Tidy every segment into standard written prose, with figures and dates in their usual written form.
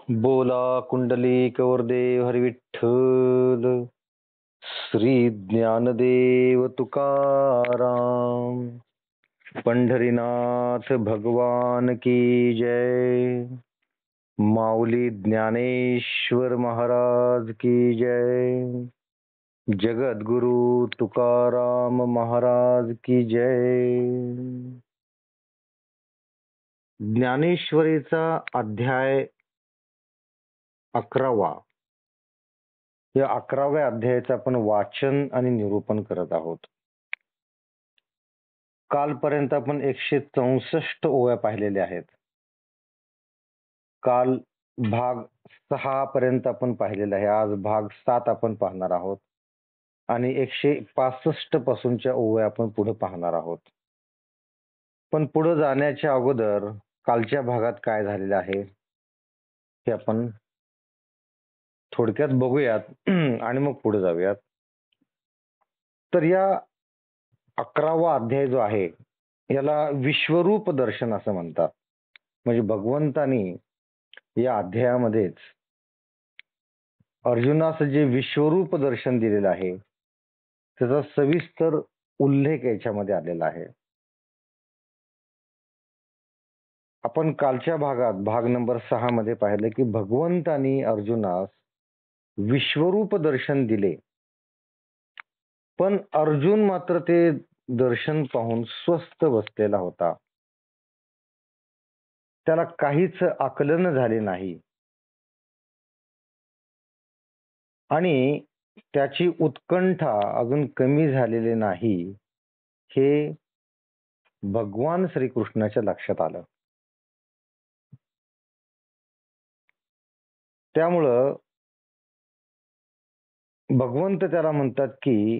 बोला कुंडलिक वरदेव हरी विठ्ठल. श्री ज्ञानदेव तुकाराम. पंढरीनाथ भगवान की जय. माऊली ज्ञानेश्वर महाराज की जय. जगद्गुरु तुकाराम महाराज की जय. ज्ञानेश्वरीचा अध्याय 11वा. या 11व्या अध्यायाचं आपण वाचन आणि निरूपण करत आहोत. कालपर्यंत आपण 164 ओव्या पाहिलेल्या आहेत. काल भाग 6 पर्यंत आपण पाहिलेला आहे. आज भाग 7 आपण पाहणार आहोत आणि 165 पासूनच्या ओव्या आपण पुढे पाहणार आहोत. पण पुढे जाण्याच्या अगोदर कालच्या भागात काय झालेलं आहे ते आपण थोडक्यात बघूयात आणि मग पुढे जाऊयात. तर या 11वा अध्याय जो आहे याला विश्वरूप दर्शन असं म्हणतात. म्हणजे भगवंतानी या अध्यायामध्येच अर्जुनास जे विश्वरूप दर्शन दिलेलं आहे त्याचा सविस्तर उल्लेख याच्यामध्ये आलेला आहे. आपण कालच्या भागात भाग नंबर 6 मध्ये पाहिलं की भगवंतानी अर्जुनास विश्वरूप दर्शन दिले, पण अर्जुन मात्र ते दर्शन पाहून स्वस्थ बसलेला होता. त्याला काहीच आकलन झाले नाही आणि त्याची उत्कंठा अजून कमी झालेली नाही हे भगवान श्रीकृष्णाच्या लक्षात आलं. त्यामुळं भगवंत त्याला म्हणतात की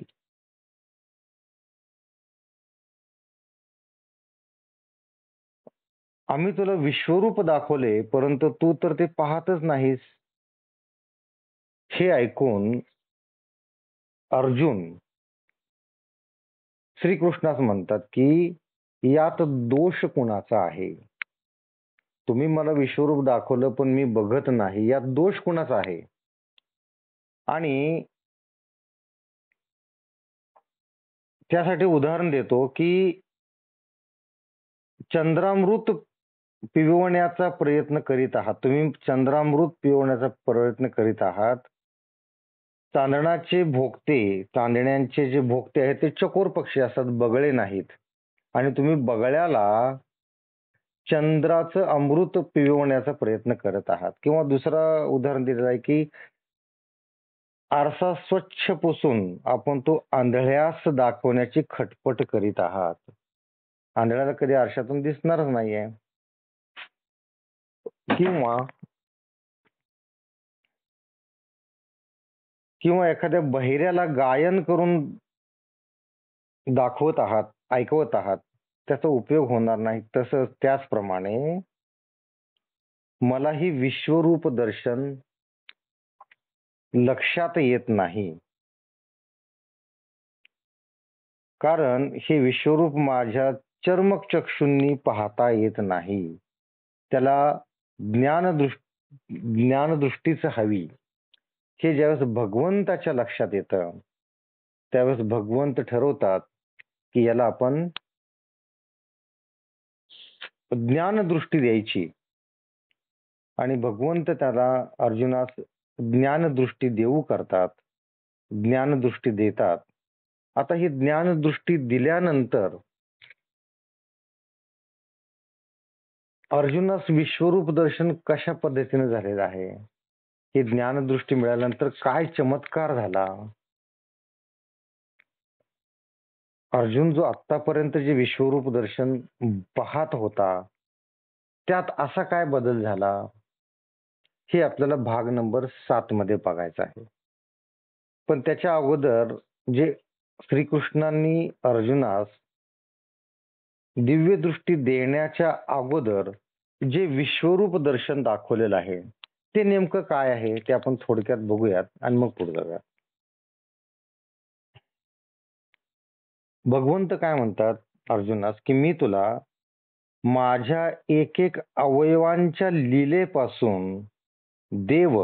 आम्ही तुला विश्वरूप दाखवले परंतु तू तर ते पाहतच नाहीस. हे ऐकून अर्जुन श्रीकृष्णास म्हणतात की यात दोष कुणाचा आहे? तुम्ही मला विश्वरूप दाखवलं पण मी बघत नाही, यात दोष कुणाचा आहे? आणि त्यासाठी उदाहरण देतो की चंद्रामृत पिवण्याचा प्रयत्न करीत आहात. तुम्ही चंद्रामृत पिवण्याचा प्रयत्न करीत आहात. चांदण्याचे जे भोगते आहेत ते चकोर पक्षी असतात, बगळे नाहीत. आणि तुम्ही बगळ्याला चंद्राचं अमृत पिवण्याचा प्रयत्न करत आहात. किंवा दुसरा उदाहरण दिलेलं आहे की आरसा स्वच्छ पुसून आपण तो आंधळ्यास दाखवण्याची खटपट करीत आहात. आंधळ्याला कधी आरशातून दिसणारच नाहीये. किंवा एखाद्या बहिऱ्याला गायन करून दाखवत आहात, ऐकवत आहात, त्याचा उपयोग होणार नाही. तसंच त्याचप्रमाणे मलाही विश्वरूप दर्शन लक्षात येत नाही, कारण हे विश्वरूप माझ्या चर्मक चक्षुंनी पाहता येत नाही. त्याला ज्ञानदृष्टीच हवी. हे ज्यावेळेस भगवंताच्या लक्षात येतं त्यावेळेस भगवंत ठरवतात की याला आपण ज्ञानदृष्टी द्यायची आणि भगवंत त्याला अर्जुनास ज्ञानदृष्टी देऊ करतात, ज्ञानदृष्टी देतात. आता ही ज्ञानदृष्टी दिल्यानंतर अर्जुनास विश्वरूप दर्शन कशा पद्धतीने झालेलं आहे, ही ज्ञानदृष्टी मिळाल्यानंतर काय चमत्कार झाला. अर्जुन जो आतापर्यंत जे विश्वरूप दर्शन पाहत होता त्यात असा काय बदल झाला हे आपल्याला भाग नंबर 7 मध्ये बघायचं आहे. पण त्याच्या अगोदर जे श्रीकृष्णांनी अर्जुनास दिव्य दृष्टी देण्याच्या अगोदर जे विश्वरूप दर्शन दाखवलेलं आहे ते नेमकं काय आहे ते आपण थोडक्यात बघूयात आणि मग पुढे जाऊयात. भगवंत काय म्हणतात अर्जुनास की मी तुला माझ्या एक एक अवयवांच्या लीलेपासून देव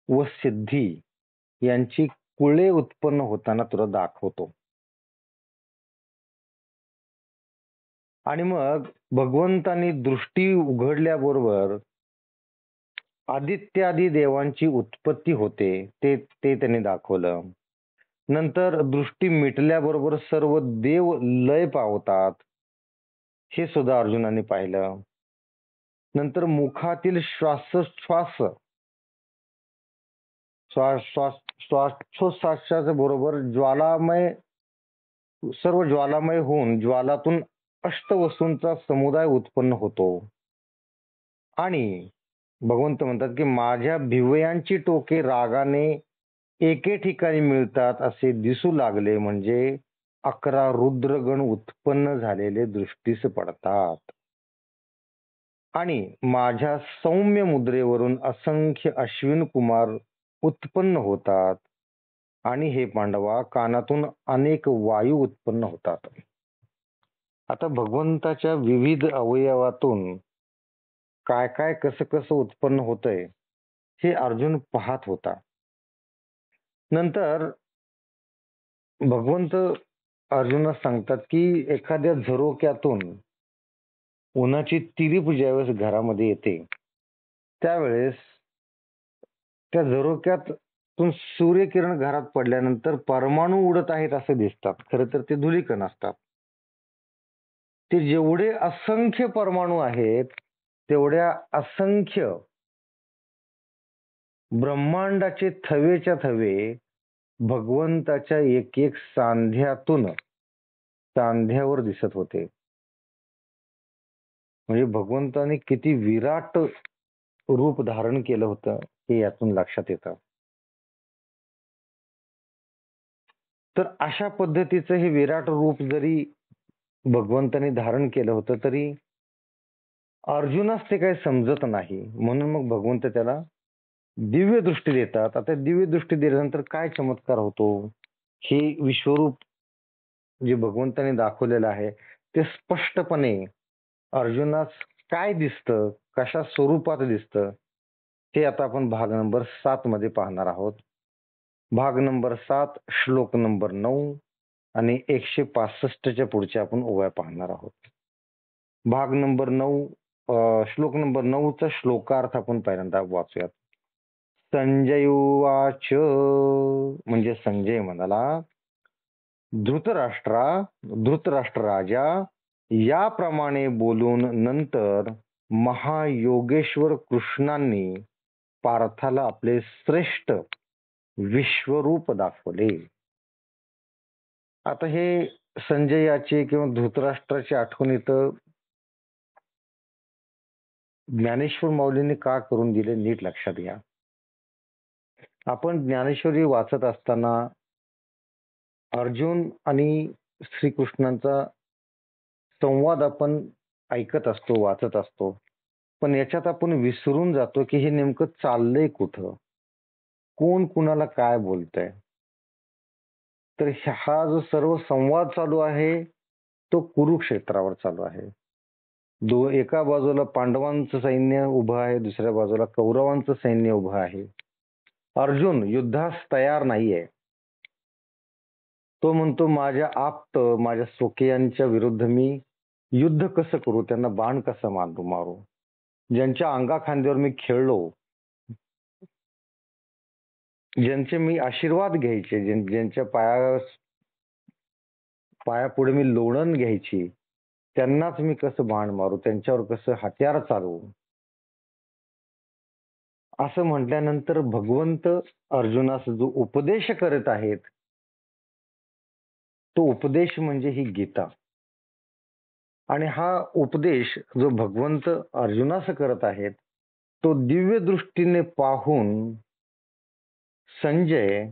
व सिद्धी यांची कुळे उत्पन्न होताना तुला दाखवतो. आणि मग भगवंतांनी दृष्टी उघडल्याबरोबर आदित्यादी देवांची उत्पत्ती होते ते ते त्यांनी दाखवलं. नंतर दृष्टी मिटल्याबरोबर सर्व देव लय पावतात हे सुद्धा अर्जुनाने पाहिलं. नंतर मुखातील श्वासोच्छ्वास श्वासोच्छ्वासाच्या बरोबर सर्व ज्वालामय होऊन ज्वालातून अष्टवसूंचा समुदाय उत्पन्न होतो. आणि भगवंत म्हणतात की माझ्या भिवयांची टोके रागाने एके ठिकाणी मिळतात असे दिसू लागले म्हणजे 11 रुद्रगण उत्पन्न झालेले दृष्टीस पडतात. आणि माझ्या सौम्य मुद्रेवरून असंख्य अश्विन कुमार उत्पन्न होतात. आणि हे पांडवा कानातून अनेक वायू उत्पन्न होतात. आता भगवंताच्या विविध अवयवातून काय काय कसं कसं उत्पन्न होतंय हे अर्जुन पाहत होता. नंतर भगवंत अर्जुनास सांगतात की एखाद्या झरोक्यातून उन्हाची तिरीप ज्यावेळेस घरामध्ये येते त्यावेळेस त्या झरोक्यातून सूर्यकिरण घरात पडल्यानंतर परमाणू उडत आहेत असे दिसतात. खरं तर ते धूलिकण असतात. ते जेवढे असंख्य परमाणू आहेत तेवढ्या असंख्य ब्रह्मांडाचे थवेच्या थवे भगवंताच्या एक एक सांध्यावर दिसत होते. म्हणजे भगवंताने किती विराट रूप धारण केलं होतं हे यातून लक्षात येतं. तर अशा पद्धतीचं हे विराट रूप जरी भगवंताने धारण केलं होतं तरी अर्जुनास ते काही समजत नाही. म्हणून मग भगवंत त्याला दिव्य दृष्टी देतात. आता दिव्य दृष्टी दिल्यानंतर काय चमत्कार होतो हे विश्वरूप जे भगवंताने दाखवलेलं आहे ते स्पष्टपणे अर्जुनास काय दिसतं कशा स्वरूपात दिसतं हे आता आपण भाग नंबर 7 मध्ये पाहणार आहोत. भाग नंबर 7 श्लोक नंबर 9 आणि 165च्या पुढच्या आपण ओव्या पाहणार आहोत. भाग नंबर 9 श्लोक नंबर 9चा श्लोकार्थ आपण पहिल्यांदा वाचूयात. संजय उवाच म्हणजे संजय म्हणाला धृतराष्ट्र राजा याप्रमाणे बोलून नंतर महायोगेश्वर कृष्णांनी पार्थाला आपले श्रेष्ठ विश्वरूप दाखवले. आता हे संजयाची किंवा धृतराष्ट्राची आठवण इथं ज्ञानेश्वर माऊलींनी का करून दिले नीट लक्षात घ्या. आपण ज्ञानेश्वरी वाचत असताना अर्जुन आणि श्रीकृष्णांचा संवाद आपण ऐकत असतो वाचत असतो पण याच्यात आपण विसरून जातो की हे नेमकं चाललंय कुठं कोण कुणाला काय बोलतंय. तर हा जो सर्व संवाद चालू आहे तो कुरुक्षेत्रावर चालू आहे. एका बाजूला पांडवांचं सैन्य उभं आहे दुसऱ्या बाजूला कौरवांचं सैन्य उभं आहे. अर्जुन युद्धास तयार नाहीये. तो म्हणतो माझ्या आप्त माझ्या स्वकीयांच्या विरुद्ध मी युद्ध कसं करू त्यांना बाण कसं मारू ज्यांच्या अंगा खांद्यावर मी खेळलो ज्यांचे मी आशीर्वाद घ्यायचे ज्यांच्या पायापुढे मी लोणन घ्यायची त्यांनाच मी कसं बाण मारू त्यांच्यावर कसं हत्यार चालवू असं म्हटल्यानंतर भगवंत अर्जुनास जो उपदेश करत आहेत तो उपदेश म्हणजे ही गीता. आणि हा उपदेश जो भगवंत अर्जुनास करत आहेत तो दिव्य दृष्टीने पाहून संजय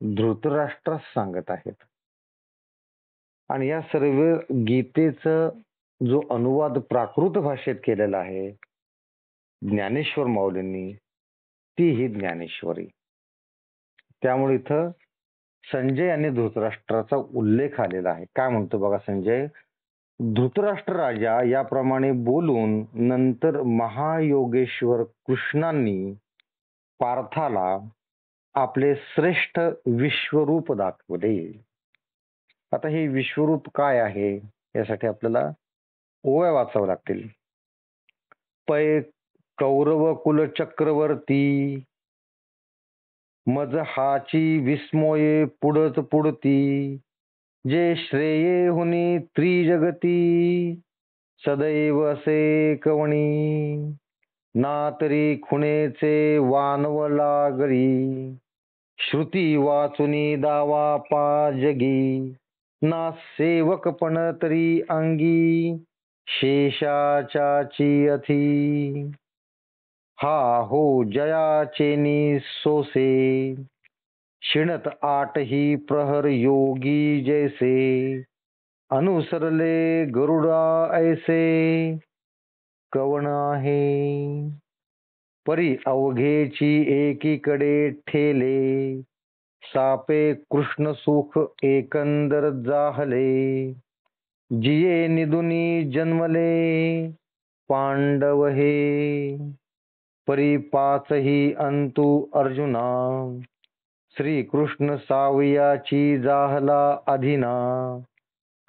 धृतराष्ट्रास सांगत आहेत. आणि या सर्व गीतेचा जो अनुवाद प्राकृत भाषेत केलेला आहे ज्ञानेश्वर माऊलींनी ती ही ज्ञानेश्वरी. त्यामुळे इथं संजय आणि धृतराष्ट्राचा उल्लेख आलेला आहे. काय म्हणतो बघा संजय. धृतराष्ट्र राजा याप्रमाणे बोलून नंतर महायोगेश्वर कृष्णांनी पार्थाला आपले श्रेष्ठ विश्वरूप दाखवले. आता हे विश्वरूप काय आहे यासाठी आपल्याला ओव्या वाचाव्या लागतील. पै कौरव कुल चक्रवर्ती मज हाची विस्मये पुढत पुढती जे श्रेये हुनी त्रिजगती सदैव असे कवणी ना तरी खुणेचे वानव लागरी श्रुती वाचुनी दावा पाजगी ना सेवक पण तरी अंगी शेषाचाची अथी हा हो जयाचेनी सोसे शिणत आठही प्रहर योगी जैसे अनुसरले गरुडा ऐसे कवण आहे परी अवघेची एकीकडे ठेले सापे कृष्ण सुख एकंदर जाहले जिये निदुनी जन्मले पांडव हे परी पाचही अंतु अर्जुना श्रीकृष्ण सावयाची जाहला अधीना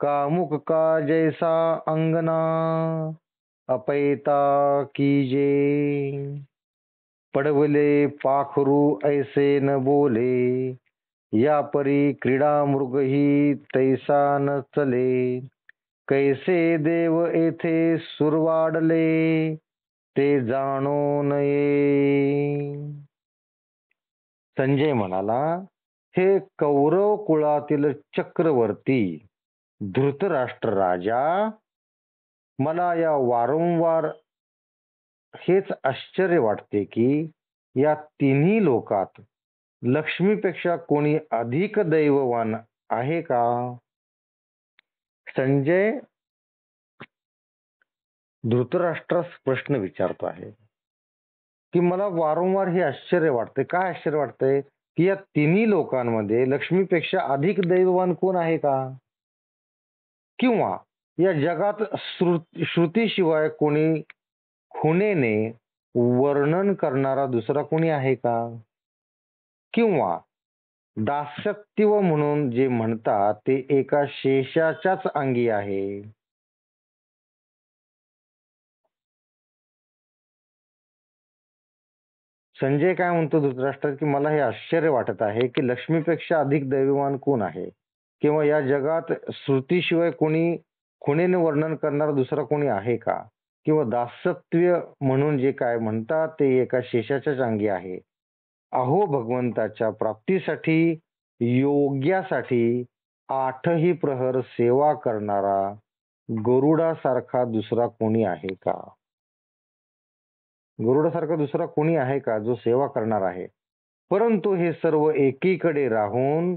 कामुक का जैसा अंगना अपैता कीजे पडवले पाखरू ऐसे न बोले या परी क्रीडा मृग ही तैसा न चले कैसे देव येथे सुरवाडले ते जाणो नये. संजय म्हणाला, हे कौरव कुळातील चक्रवर्ती धृतराष्ट्र राजा, मला या वारंवार हेच आश्चर्य वाटते की या तिन्ही लोकात लक्ष्मीपेक्षा कोणी अधिक दैववान आहे का. संजय धृतराष्ट्रास प्रश्न विचारतो आहे की मला वारंवार हे आश्चर्य वाटते. काय आश्चर्य वाटतंय की या तिन्ही लोकांमध्ये लक्ष्मीपेक्षा अधिक दैववान कोण आहे का, किंवा या जगात श्रुतीशिवाय कोणी खुणेने वर्णन करणारा दुसरा कोणी आहे का, किंवा दासत्व म्हणून जे म्हणतात ते एका शेषाच्याच अंगी आहे. संजय काय म्हणतो धृतराष्ट्र की मला हे आश्चर्य वाटत आहे की लक्ष्मीपेक्षा अधिक दैववान कोण आहे, किंवा या जगात श्रुतीशिवाय कोणी खुणेने वर्णन करणारा दुसरा कोणी आहे का, किंवा दासत्व म्हणून जे काय म्हणतात ते एका शेषाच्याच अंगी आहे. अहो भगवंताच्या प्राप्तीसाठी योग्यासाठी आठही प्रहर सेवा करणारा गरुडासारखा दुसरा कोणी आहे का, गरुडासारखा दुसरा कोणी आहे का जो सेवा करणार आहे. परंतु हे सर्व एकीकडे राहून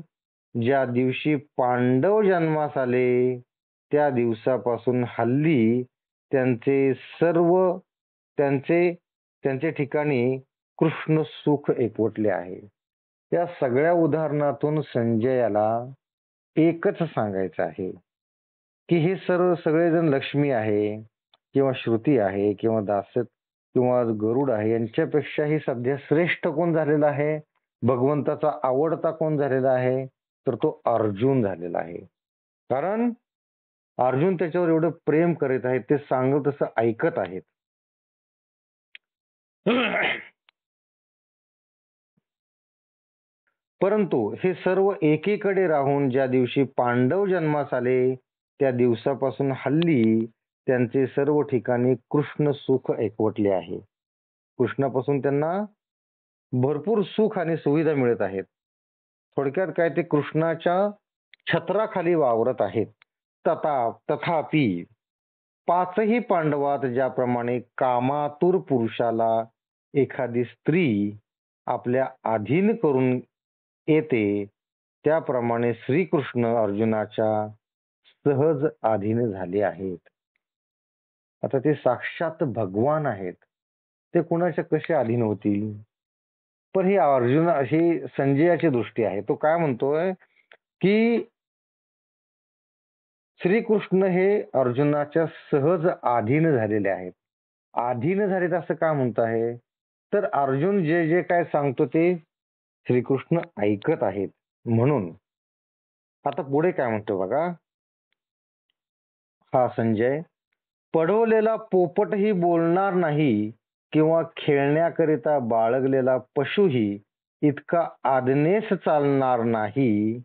ज्या दिवशी पांडव जन्मास आले त्या दिवसापासून हल्ली त्यांचे त्यांचे ठिकाणी कृष्ण सुख एकवटले आहे. या सगळ्या उदाहरणातून संजयाला एकच सांगायचं आहे की हे सगळेजण लक्ष्मी आहे किंवा श्रुती आहे किंवा दासत किंवा गरुड आहे यांच्यापेक्षाही सध्या श्रेष्ठ कोण झालेला आहे, भगवंताचा आवडता कोण झालेला आहे, तर तो अर्जुन झालेला आहे. कारण अर्जुन त्याच्यावर एवढं प्रेम करीत आहेत, ते सांगत तसं ऐकत आहेत. परंतु हे सर्व एकीकडे राहून ज्या दिवशी पांडव जन्मास आले त्या दिवसापासून हल्ली त्यांचे सर्व ठिकाणी कृष्ण सुख एकवटले आहे. कृष्णापासून त्यांना भरपूर सुख आणि सुविधा मिळत आहेत. थोडक्यात काय, ते कृष्णाच्या छत्राखाली वावरत आहेत. तथापि पाचही पांडवात ज्याप्रमाणे कामातुर पुरुषाला एखादी स्त्री आपल्या अधीन करून येते त्याप्रमाणे श्रीकृष्ण अर्जुनाच्या सहज अधीन झाले आहेत. आता ते साक्षात भगवान आहेत, ते कुणाच्या कसे अधीन होतील. पण ही ही संजयाची दृष्टी आहे. तो काय म्हणतोय की श्रीकृष्ण हे अर्जुनाच्या सहज अधीन झालेले आहेत. अधीन झालेत असं का म्हणत आहे, तर अर्जुन जे जे काय सांगतो ते श्रीकृष्ण ऐकत आहेत. म्हणून आता पुढे काय म्हणतो बघा हा संजय, पढवलेला पोपटही बोलणार नाही किंवा खेळण्याकरिता बाळगलेला पशुही इतका आदनेस चालणार नाही.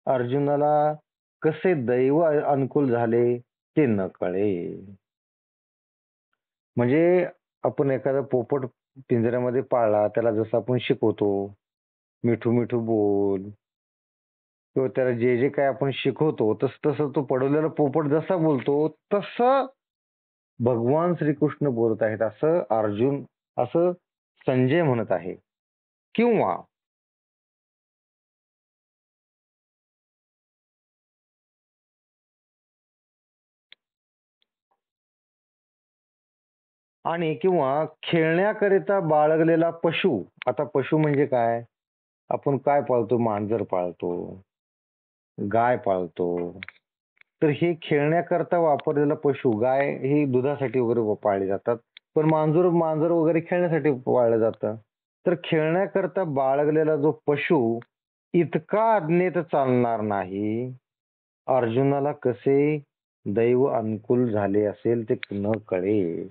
अर्जुनाला कसे दैव अनुकूल झाले ते न कळे. म्हणजे आपण एखादा पोपट पिंजऱ्यामध्ये पाळला, त्याला जसं आपण शिकवतो मिठू मिठू बोल, किंवा त्याला जे जे काय आपण शिकवतो तसं तसं तो पडवलेला पोपट जसा बोलतो तसं भगवान श्रीकृष्ण बोलत आहेत असं अर्जुन, असं संजय म्हणत आहे. किंवा आणि किंवा खेळण्याकरिता बाळगलेला पशु. आता पशु म्हणजे काय? आपण काय पाळतो? मांजर पाळतो, गाय पाळतो. तर हे खेळण्याकरता वापरलेला पशु. गाय ही दुधासाठी वगैरे पाळली जातात, पण मांजर मांजर वगैरे खेळण्यासाठी पाळलं जातं. तर खेळण्याकरता बाळगलेला जो पशु इतका आज्ञेत चालणार नाही, अर्जुनाला कसे दैव अनुकूल झाले असेल ते न कळे.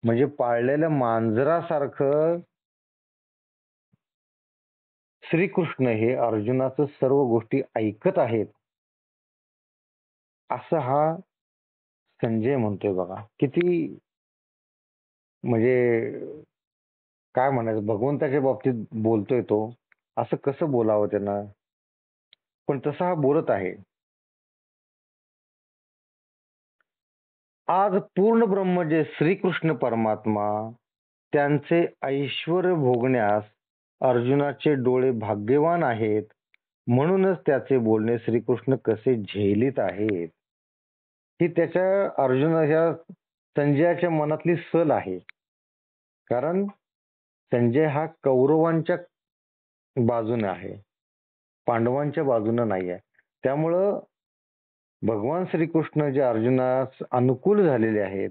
म्हणजे पाळलेल्या मांजरासारखं श्रीकृष्ण हे अर्जुनाचं सर्व गोष्टी ऐकत आहेत असं हा संजय म्हणतोय बघा. किती म्हणजे काय म्हणायचं, भगवंताच्या बाबतीत बोलतोय तो. असं कसं बोलावं त्यांना, पण तसा हा बोलत आहे. आज पूर्ण ब्रह्म जे श्रीकृष्ण परमात्मा, त्यांचे ऐश्वर्य भोगण्यास अर्जुनाचे डोळे भाग्यवान आहेत. म्हणूनच त्याचे बोलणे श्रीकृष्ण कसे झेलीत आहेत. ही त्याच्या अर्जुनाच्या संजयाच्या मनातली सल आहे. कारण संजय हा कौरवांच्या बाजूने आहे, पांडवांच्या बाजूने नाही आहे. त्यामुळं भगवान श्रीकृष्ण जे अर्जुनास अनुकूल झालेले आहेत,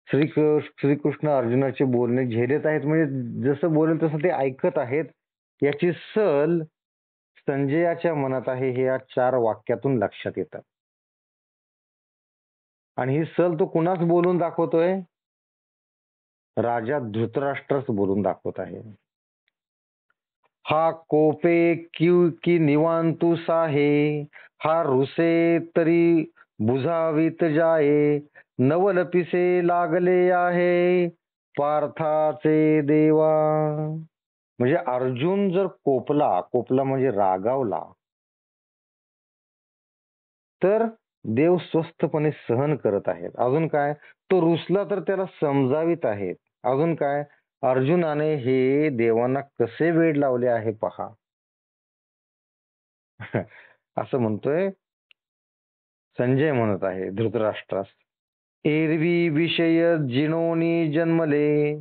श्रीकृष्ण अर्जुनाचे बोलणे झेलत आहेत, म्हणजे जसं बोलेल तसं ते ऐकत आहेत, याची सल संजयाच्या मनात आहे. हे या 4 वाक्यातून लक्षात येतं. आणि ही सल तो कुणास बोलून दाखवतोय? राजा धृतराष्ट्रच बोलून दाखवत आहे. हा कोपे की निवांतु साहे, हा रुसे तरी बुझावीत जाये, नवल पिसे लागले आहे पार्थाचे देवा. म्हणजे अर्जुन जर कोपला, कोपला म्हणजे रागावला, तर देव स्वस्थपणे सहन करत आहेत. अजून काय, तो रुसला तर त्याला समजावित आहेत. अजून काय, अर्जुनाने हे देवांना कसे वेड लावले आहे पहा. असं म्हणतोय संजय, म्हणत आहे धृतराष्ट्रास. एरवी विषय जिनोनी जन्मले,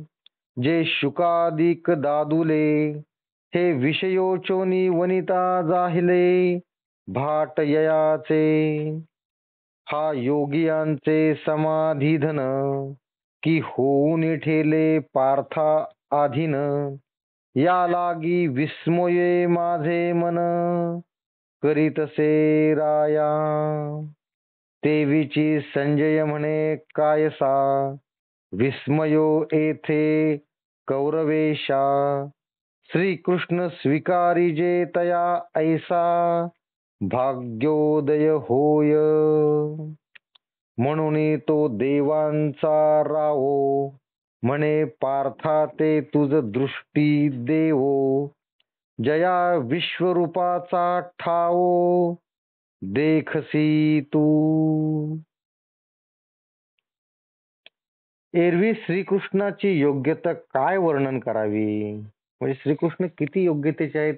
जे शुकादिक दादुले, हे विषयोचोनी वनिता जाहिले भाट ययाचे. हा योगियांचे समाधीधन, की होऊन ठेले पार्था आधीन. या लागी विस्मये माझे मन, करीतसे राया. तेवीची संजय म्हणे कायसा, विस्मयो येथे कौरवेशा. श्रीकृष्ण स्वीकारिजे तया ऐसा, भाग्योदय होय. म्हणून तो देवांचा रावो, म्हणे पार्था ते तुझ दृष्टी देवो. जया विश्वरूपाचा ठावो, देखसी तू. एरवी श्रीकृष्णाची योग्यता काय वर्णन करावी. म्हणजे श्रीकृष्ण किती योग्यतेचे आहेत,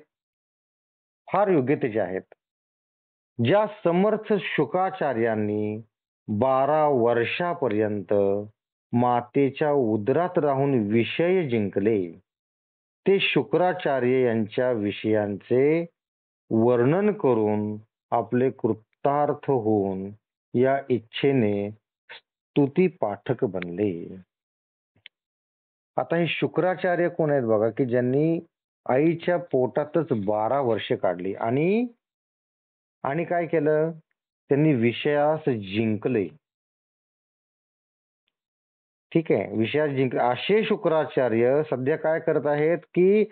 फार योग्यतेचे आहेत. ज्या समर्थ शुकाचार्यांनी 12 वर्षापर्यंत मातेच्या उदरात राहून विषय जिंकले, ते शुक्राचार्य यांच्या विषयांचे वर्णन करून आपले कृतार्थ होऊन या इच्छेने स्तुती पाठक बनले. आता हे शुक्राचार्य कोण आहेत बघा, की ज्यांनी आईच्या पोटातच 12 वर्षे काढली आणि आणि काय केलं, त्यांनी विषयास जिंकले. ठीक आहे, विषयास जिंकले असे शुक्राचार्य सध्या काय करत आहेत, की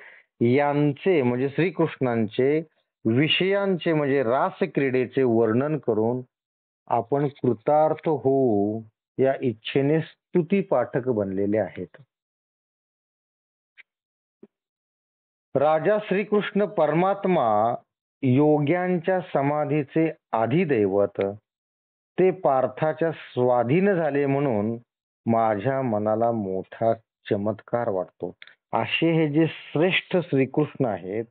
यांचे म्हणजे श्रीकृष्णांचे विषयांचे म्हणजे रासक्रीडेचे वर्णन करून आपण कृतार्थ होऊ या इच्छेने स्तुती पाठक बनलेले आहेत. राजा श्रीकृष्ण परमात्मा योग्यांच्या समाधीचे आधिदैवत ते पार्थाच्या स्वाधीन झाले म्हणून माझ्या मनाला मोठा चमत्कार वाटतो. असे हे जे श्रेष्ठ श्रीकृष्ण आहेत,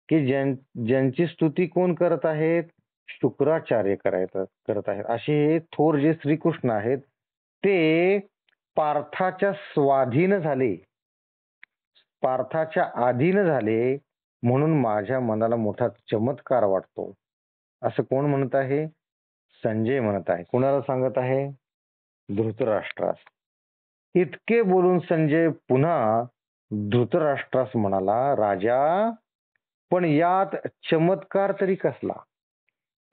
की ज्यांची स्तुती कोण करत आहेत, शुक्राचार्य करत आहेत. असे हे थोर जे श्रीकृष्ण आहेत ते पार्थाच्या स्वाधीन झाले, पार्थाच्या अधीन झाले म्हणून माझ्या मनाला मोठा चमत्कार वाटतो. असं कोण म्हणत आहे? संजय म्हणत आहे. कुणाला सांगत आहे? धृतराष्ट्रास. इतके बोलून संजय पुन्हा धृतराष्ट्रास म्हणाला, राजा पण यात चमत्कार तरी कसला?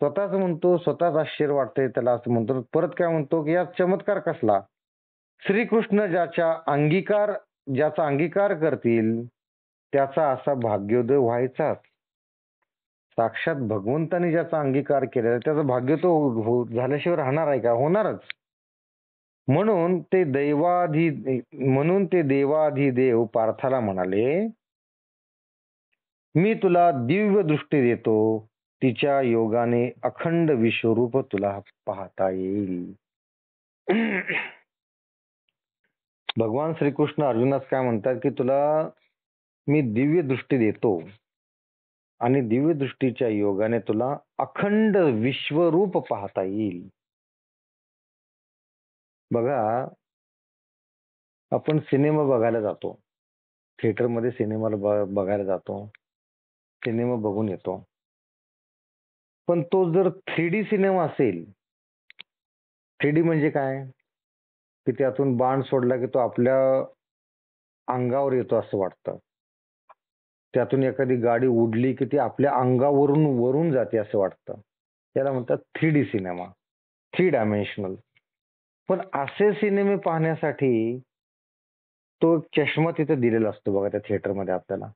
स्वतःच म्हणतो, स्वतःच आश्चर्य वाटतंय त्याला, असं म्हणतो. परत काय म्हणतो की यात चमत्कार कसला? श्रीकृष्ण ज्याचा अंगीकार करतील त्याचा असा भाग्योदय व्हायचाच. साक्षात भगवंतानी ज्याचा अंगीकार केलेला त्याचं भाग्य तो झाल्याशिवाय राहणार आहे का? होणारच. म्हणून ते देवाधिदेव पार्थाला म्हणाले, मी तुला दिव्य दृष्टी देतो, तिच्या योगाने अखंड विश्वरूप तुला पाहता येईल. भगवान श्रीकृष्ण अर्जुनास काय म्हणतात, की तुला मी दिव्य दृष्टी देतो आणि दिव्य दृष्टीच्या योगाने तुला अखंड विश्वरूप पाहता येईल. बघा, आपण सिनेमा बघायला जातो, थिएटरमध्ये सिनेमाला बघायला जातो, सिनेमा बघून येतो. पण तो जर 3D सिनेमा असेल, 3D म्हणजे काय, की त्यातून बाण सोडला की तो आपल्या अंगावर येतो असं वाटतं. त्यातून एखादी गाडी उडली की ती आपल्या अंगावरून वरून जाते असं वाटतं. त्याला म्हणतात 3D सिनेमा, 3 डायमेन्शनल. पण असे सिनेमे पाहण्यासाठी तो चष्मा तिथे दिलेला असतो बघा त्या थिएटरमध्ये आपल्याला.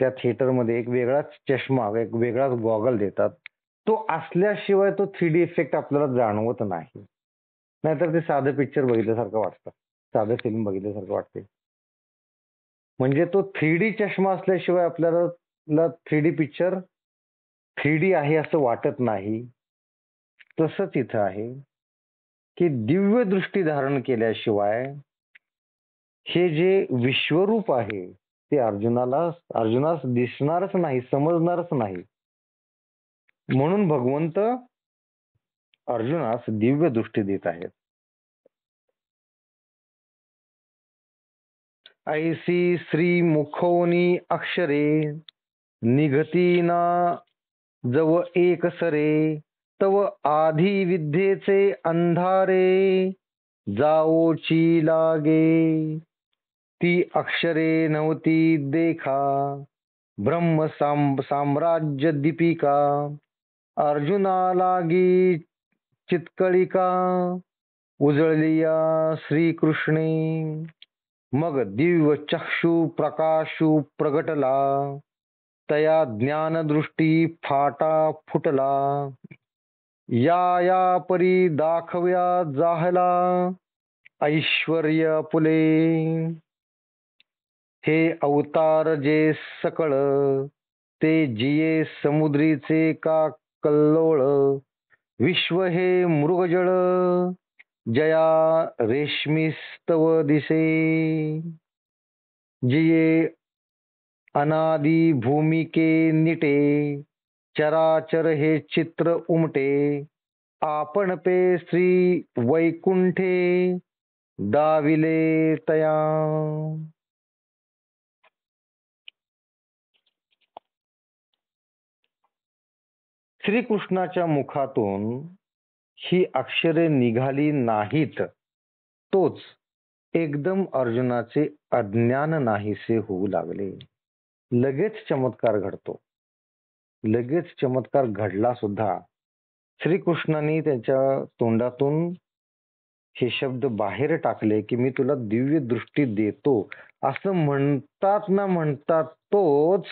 त्या थिएटरमध्ये एक वेगळाच चष्मा, एक वेगळाच गॉगल देतात. तो असल्याशिवाय तो 3D इफेक्ट आपल्याला जाणवत नाही. नाहीतर ते साधं पिक्चर बघितल्यासारखं वाटतं, साधं फिल्म बघितल्यासारखं वाटते. म्हणजे तो 3D चष्मा असल्याशिवाय आपल्याला 3D पिक्चर 3D आहे असं वाटत नाही. तसंच इथं आहे, की दिव्य दृष्टी धारण केल्याशिवाय हे जे विश्वरूप आहे ते अर्जुनास दिसणारच नाही, समजणारच नाही. म्हणून भगवंत अर्जुनास दिव्य दृष्टी देत आहेत. ऐसी श्री मुखोनी अक्षरे निघती ना जव एक सरे, तव आधी विद्येचे अंधारे जाओची लागे. ती अक्षरे नव्हती देखा ब्रह्म साम्राज्य दीपिका, अर्जुना लागी चितकळिका उजळलिया श्रीकृष्णे. मग दिव्य चक्षु प्रकाशु प्रगटला, तया ज्ञानदृष्टी फाटा फुटला. या परी दाखव्या जाहला ऐश्वर्य पुले. हे अवतार जे सकळ ते जिये समुद्रीचे का कल्लोळ. विश्व हे मृगजळ जया रेशमीस्तव दिसे. जिये अनादि भूमिके निटे, चराचर हे चित्र उमटे. आपण पे श्री वैकुंठे दाविले तया. श्रीकृष्णाच्या मुखातून ही अक्षरे निघाली नाहीत तोच एकदम अर्जुनाचे अज्ञान नाहीसे होऊ लागले. लगेच चमत्कार घडतो. लगेच चमत्कार घडला सुद्धा. श्रीकृष्णांनी त्यांच्या तोंडातून हे शब्द बाहेर टाकले की मी तुला दिव्य दृष्टी देतो, असं म्हणतात ना म्हणतात तोच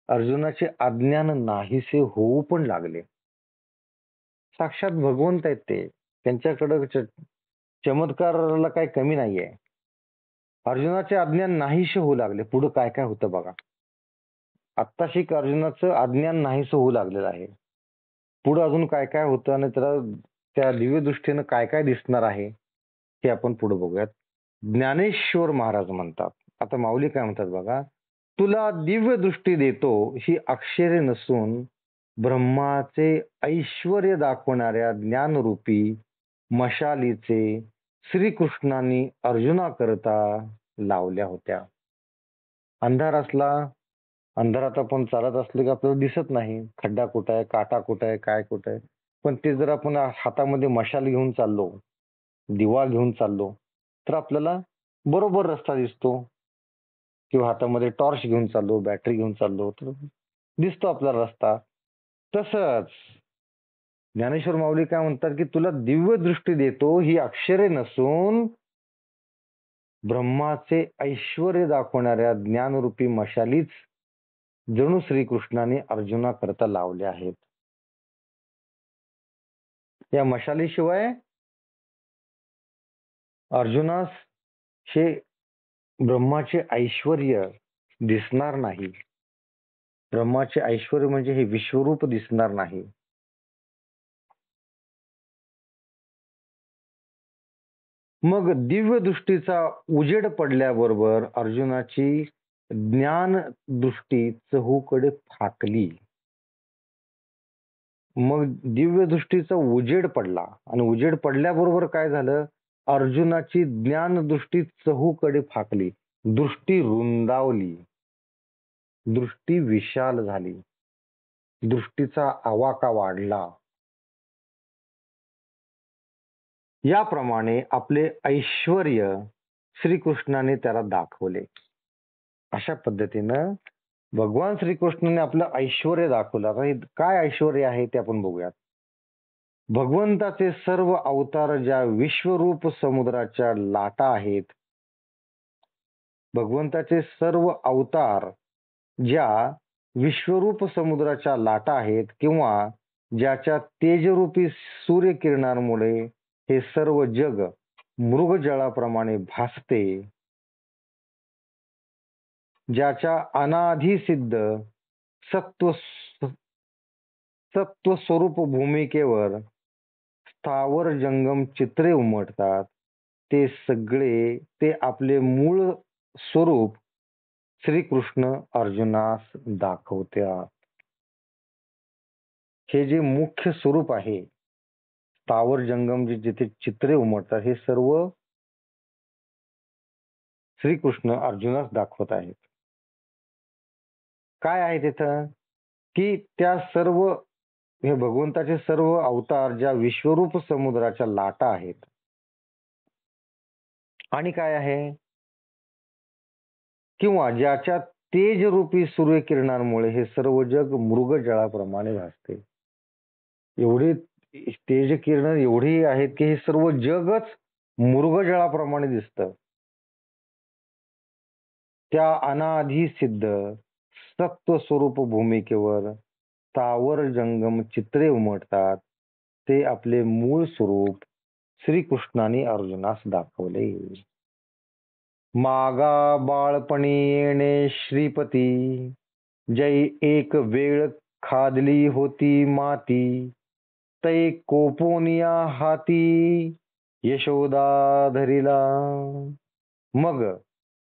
अर्जुनाचे अज्ञान नाहीसे होऊ पण लागले. साक्षात भगवंत आहेत ते. त्यांच्याकडे चमत्काराला काही कमी नाहीये. अर्जुनाचे अज्ञान नाहीसे होऊ लागले. पुढे काय काय होतं बघा. आत्ताशी अर्जुनाचं अज्ञान नाहीसं होऊ लागलेलं आहे. पुढे अजून काय काय होतं आणि त्याला त्या दिव्य दृष्टीनं काय काय दिसणार आहे हे आपण पुढे बघूयात. ज्ञानेश्वर महाराज म्हणतात, आता माऊली काय म्हणतात बघा, तुला दिव्य दृष्टी देतो ही अक्षरे नसून ब्रह्माचे ऐश्वर्य दाखवणाऱ्या ज्ञानरूपी मशालीचे श्रीकृष्णांनी अर्जुनाकरता लावल्या होत्या. अंधार असला, अंधारात आपण चालत असलो की आपल्याला दिसत नाही खड्डा कुठं आहे, काटा कुठं आहे, काय कुठं आहे. पण ते जर आपण हातामध्ये मशाल घेऊन चाललो, दिवा घेऊन चाललो, तर आपल्याला बरोबर रस्ता दिसतो. किंवा हातामध्ये टॉर्च घेऊन चाललो, बॅटरी घेऊन चाललो, तर दिसतो आपला रस्ता. तसंच ज्ञानेश्वर माऊली काय म्हणतात की तुला दिव्य दृष्टी देतो ही अक्षरे नसून ब्रह्माचे ऐश्वर्य दाखवणाऱ्या ज्ञानरूपी मशालीच जणू श्रीकृष्णाने अर्जुनाकरता लावल्या आहेत. या मशालीशिवाय अर्जुनास हे ब्रह्माचे ऐश्वर्य दिसणार नाही. ब्रह्माचे ऐश्वर्य म्हणजे हे विश्वरूप दिसणार नाही. मग दिव्य दृष्टीचा उजेड पडल्याबरोबर अर्जुनाची ज्ञान दृष्टी चहूकडे फाकली. मग दिव्य दृष्टीचा उजेड पडला आणि उजेड पडल्याबरोबर काय झालं, अर्जुनाची ज्ञान दृष्टी चहूकडे फाकली, दृष्टी रुंदावली, दृष्टी विशाल झाली, दृष्टीचा आवाका वाढला. याप्रमाणे आपले ऐश्वर्य श्रीकृष्णाने त्याला दाखवले. अशा पद्धतीनं भगवान श्रीकृष्णाने आपलं ऐश्वर्य दाखवलं. आता काय ऐश्वर्य आहे ते आपण बघूयात. भगवंताचे सर्व अवतार ज्या विश्वरूप समुद्राच्या लाटा आहेत, भगवंताचे सर्व अवतार ज्या विश्वरूप समुद्राच्या लाटा आहेत किंवा ज्याच्या तेजरूपी सूर्यकिरणांमुळे हे सर्व जग मृगजळाप्रमाणे भासते, ज्याच्या अनाधी सिद्ध सत्व स्वरूप भूमिकेवर स्थावर जंगम चित्रे उमटतात, ते सगळे ते आपले मूळ स्वरूप श्रीकृष्ण अर्जुनास दाखवतात. हे जे मुख्य स्वरूप आहे, स्थावर जंगम जिथे चित्रे उमटतात, हे सर्व श्रीकृष्ण अर्जुनास दाखवत आहेत. काय आहे तिथं की त्या सर्व हे भगवंताचे सर्व अवतार ज्या विश्वरूप समुद्राच्या लाटा आहेत. आणि काय आहे, किंवा ज्याच्या तेजरूपी सूर्यकिरणांमुळे हे सर्व जग मृगजळाप्रमाणे भासते. एवढे तेजकिरण एवढी आहेत की हे सर्व जगच मृगजळाप्रमाणे दिसतं. त्या अनाधी सिद्ध सत्व स्वरूप भूमिकेवर स्थावर जंगम चित्रे उमटतात, ते आपले मूळ स्वरूप श्रीकृष्णाने अर्जुनास दाखवले. मागा बाळपणी येणे श्रीपती, जै एक वेळ खादली होती माती, तै कोपोनिया हाती यशोदा धरिला. मग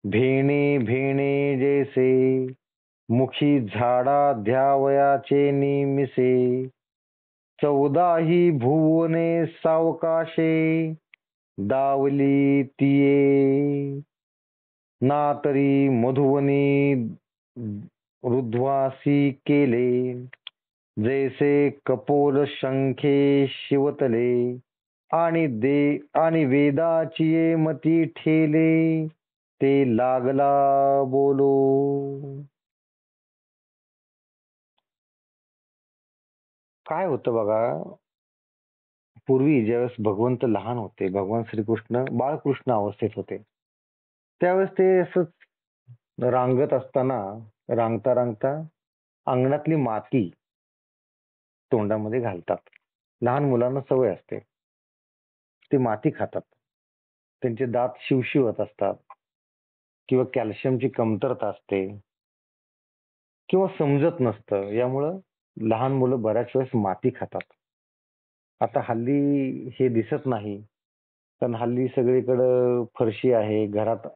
भेणे भेणे जैसे मुखी झाडा द्यावयाचे निमिसे, 14ही भुवने सावकाशे दावली तिये, ना तरी मधुवनी रुद्वासी केले, जैसे कपोल शंखे शिवतले, आणि वेदाची ये मती ठेले, ते लागला बोलो. काय होतं बघा, पूर्वी ज्यावेळेस भगवंत लहान होते, भगवान श्रीकृष्ण बाळकृष्ण अवस्थेत होते, त्यावेळेस ते असंच रांगत असताना, रांगता रांगता अंगणातली माती तोंडामध्ये घालतात. लहान मुलांना सवय असते, ते माती खातात. त्यांचे दात शिवशिवत असतात, किंवा कॅल्शियमची कमतरता असते, किंवा समजत नसतं, यामुळं लहान मुलं बऱ्याच वेळेस माती खातात. आता हल्ली हे दिसत नाही, कारण हल्ली सगळीकडं फरशी आहे, घरात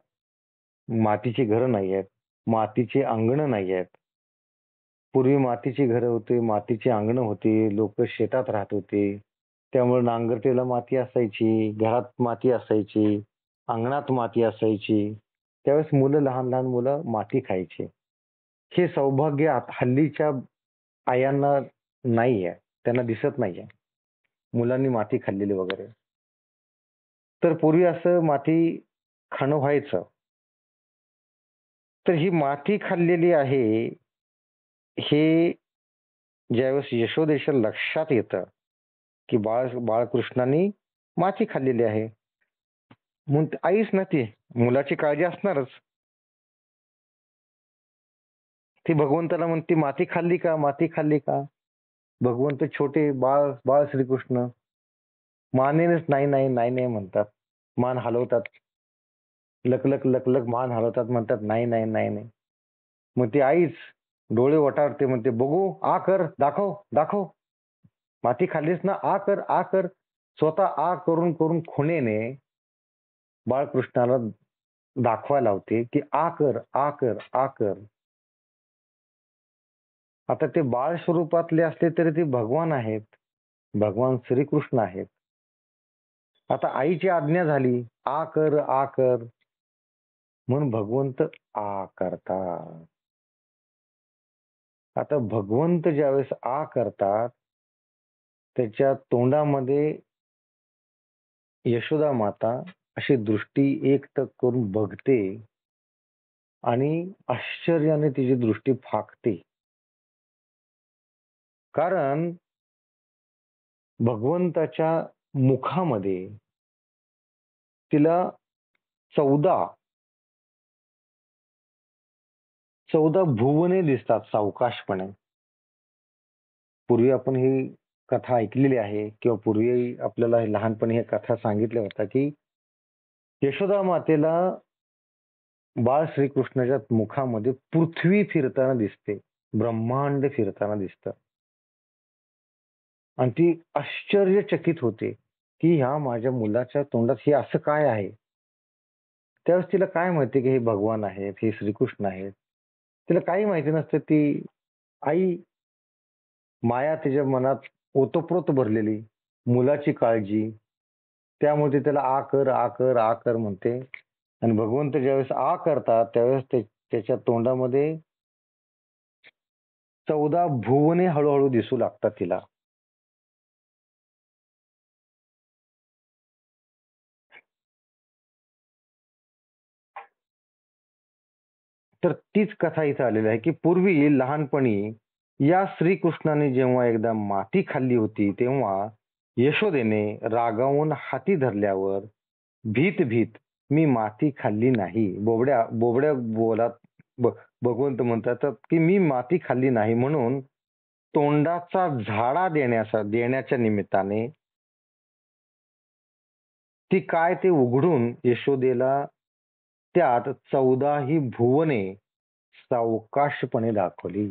मातीची घरं नाही आहेत, मातीची अंगणं नाही आहेत. पूर्वी मातीची घरं होती, मातीची अंगणं होती, लोक शेतात राहत होते, त्यामुळे नांगरटेला माती असायची, घरात माती असायची, अंगणात माती असायची. त्यावेळेस मुलं, लहान लहान मुलं माती खायची. हे सौभाग्य हल्लीच्या आयांना नाही आहे, त्यांना दिसत नाहीये मुलांनी माती खाल्लेली वगैरे. तर पूर्वी असं माती खाणं व्हायचं. तर ही माती खाल्लेली आहे, हे ज्यावेळेस यशोदेच्या लक्षात येतं की बाळकृष्णांनी माती खाल्लेली आहे, मग आईच ना ती, मुलाची काळजी असणारच. ती भगवंताला म्हणते, माती खाल्ली का, माती खाल्ली का. भगवंत छोटे बाळ बाळ श्रीकृष्ण मानेनेच नाही नाही नाही नाही म्हणतात, मान हलवतात, लकलक लकलक मान हलवतात, म्हणतात नाही नाही नाही नाही. मग ती आईच डोळे वटारते, म्हणते बघू, आ कर, दाखव दाखव, माती खाल्लीस ना, आ कर आ कर. स्वतः आ करून करून खुणेने बाळकृष्णाला दाखवायला लावते की आ कर आ कर आ कर. आता ते बाळ स्वरूपातले असले तरी ते भगवान आहेत, भगवान श्रीकृष्ण आहेत. आता आईची आज्ञा झाली, आ कर आ कर, म्हणून भगवंत आ करतात. आता भगवंत ज्यावेळेस आ करतात, त्याच्या तोंडामध्ये यशोदा माता अशी दृष्टी एकटक करून बघते आणि आश्चर्याने तिची दृष्टी फाकते. कारण भगवंताच्या मुखामध्ये तिला 14 भुवने दिसतात सावकाशपणे. पूर्वी आपण ही कथा ऐकलेली आहे, किंवा पूर्वी आपल्याला लहानपणी ह्या कथा सांगितल्या होत्या की यशोदा मातेला बाळ श्रीकृष्णाच्या मुखामध्ये पृथ्वी फिरताना दिसते, ब्रह्मांड फिरताना दिसतं, आणि ती आश्चर्यचकित होते की ह्या माझ्या मुलाच्या तोंडात हे असं काय आहे. त्यावेळेस तिला काय माहिती की हे भगवान आहेत, हे श्रीकृष्ण आहेत, तिला काही माहिती नसतं. ती आई माया तिच्या मनात ओतप्रोत भरलेली, मुलाची काळजी, त्यामुळे ती त्याला आ कर आ कर आ कर म्हणते. आणि भगवंत ज्यावेळेस आ करतात त्यावेळेस त्याच्या तोंडामध्ये 14 भुवने हळूहळू दिसू लागतात तिला. तर तीच कथा इथं आलेली आहे की पूर्वी लहानपणी या श्रीकृष्णाने जेव्हा एकदा माती खाल्ली होती, तेव्हा यशोदेने रागावून हाती धरल्यावर भीत भीत मी माती खाल्ली नाही, बोबड्या बोबड्या बोलात भगवंत म्हणतात की मी माती खाल्ली नाही, म्हणून तोंडाचा झाडा देण्याच्या निमित्ताने ती काय ते उघडून यशोदेला त्यात 14 ही भुवने सावकाशपणे दाखवली.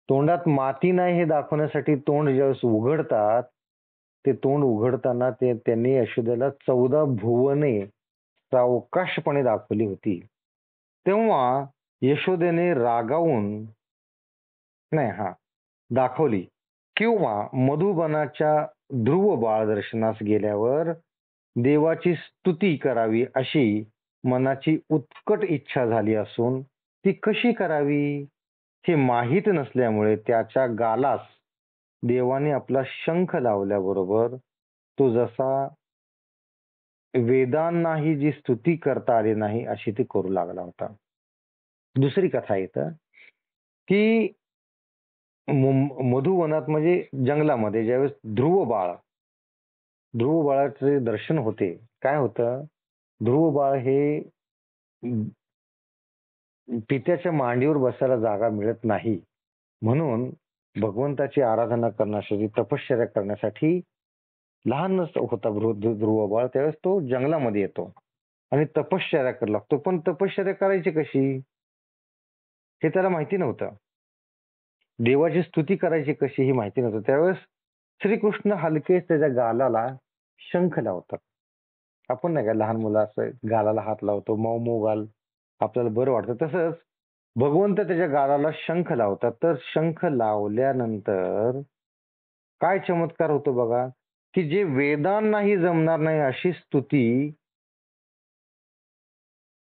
तोंडात माती नाही हे दाखवण्यासाठी तोंड ज्यावेळेस उघडतात, ते तोंड उघडताना त्यांनी यशोदेला 14 भुवने सावकाशपणे दाखवली होती. तेव्हा यशोदेने रागावून नाही दाखवली, किंवा मधुबनाच्या ध्रुव बाळ दर्शनास गेल्यावर देवाची स्तुती करावी अशी मनाची उत्कट इच्छा झाली असून ती कशी करावी हे माहीत नसल्यामुळे त्याच्या गालास देवाने आपला शंख लावल्याबरोबर तो जसा वेदांनाही जी स्तुती करता आली नाही अशी ती करू लागला होता. दुसरी कथा इथं की मधुवनात म्हणजे जंगलामध्ये ज्यावेळेस ध्रुव बाळाचे दर्शन होते. काय होतं, ध्रुव बाळ हे पित्याच्या मांडीवर बसायला जागा मिळत नाही, म्हणून भगवंताची आराधना करण्यासाठी, तपश्चर्या करण्यासाठी लहानच होता ध्रुव बाळ, त्यावेळेस तो जंगलामध्ये येतो आणि तपश्चर्या करायला लागतो. पण तपश्चर्या करायची कशी हे त्याला माहिती नव्हतं. देवाची स्तुती करायची कशी ही माहिती नव्हतं. त्यावेळेस श्रीकृष्ण हलकेच त्याच्या गालाला शंख लावतात. आपण नाही का लहान मुलं असं गालाला हात लावतो, मऊ मऊ गाल, आपल्याला बरं वाटतं. तसंच भगवंत त्याच्या गालाला शंख लावतात. तर शंख लावल्यानंतर काय चमत्कार होतो बघा, की जे वेदांनाही जमणार नाही अशी स्तुती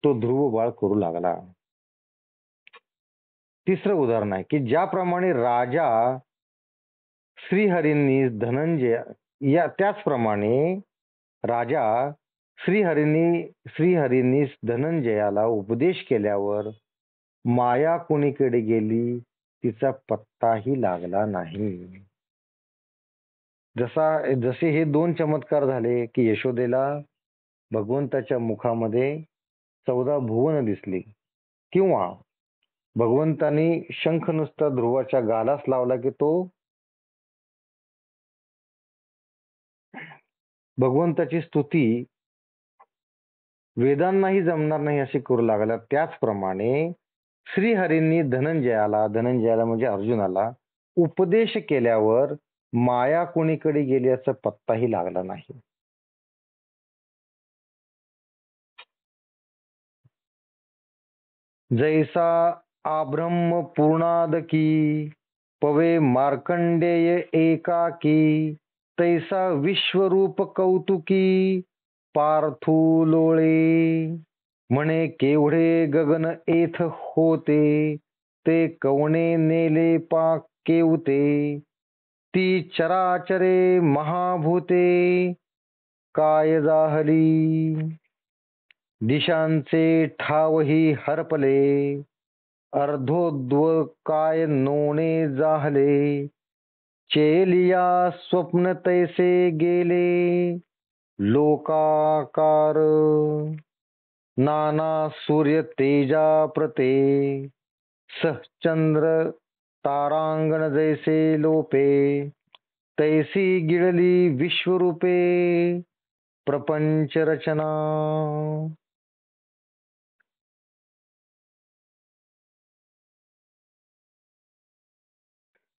तो ध्रुव बाळ करू लागला. तिसरं उदाहरण आहे की ज्याप्रमाणे राजा श्रीहरींनी धनंजय त्याचप्रमाणे राजा श्रीहरींनी धनंजयाला उपदेश केल्यावर माया कोणीकडे गेली तिचा पत्ताही लागला नाही. जसे हे दोन चमत्कार झाले की यशोदेला भगवंताच्या मुखामध्ये 14 भुवन दिसली, किंवा भगवंतानी शंख नुसता ध्रुवाच्या गालास लावला की तो भगवंताची स्तुती वेदांनाही जमणार नाही अशी करू लागला. त्याचप्रमाणे श्रीहरींनी धनंजयाला म्हणजे अर्जुनाला उपदेश केल्यावर माया कोणीकडे गेली याचा पत्ताही लागला नाही. जैसा आब्रह्म पूर्णादकी पवे मार्कंडेय एकाकी तैसा विश्वरूप कौतुकी पार्थू लोळे. म्हणे केवढे गगन एथ होते ते कवणे नेले पा केवते. ती चराचरे महाभूते काय जाहली. दिशांचे ठावही हरपले अर्धोद्व काय नोणे जाहले. चेलिया स्वप्न तैसे गेले लोकाकार. नाना सूर्य तेजा प्रते सहचंद्र तारांगण जैसे लोपे. तैसी गिळली विश्वरूपे प्रपंच रचना.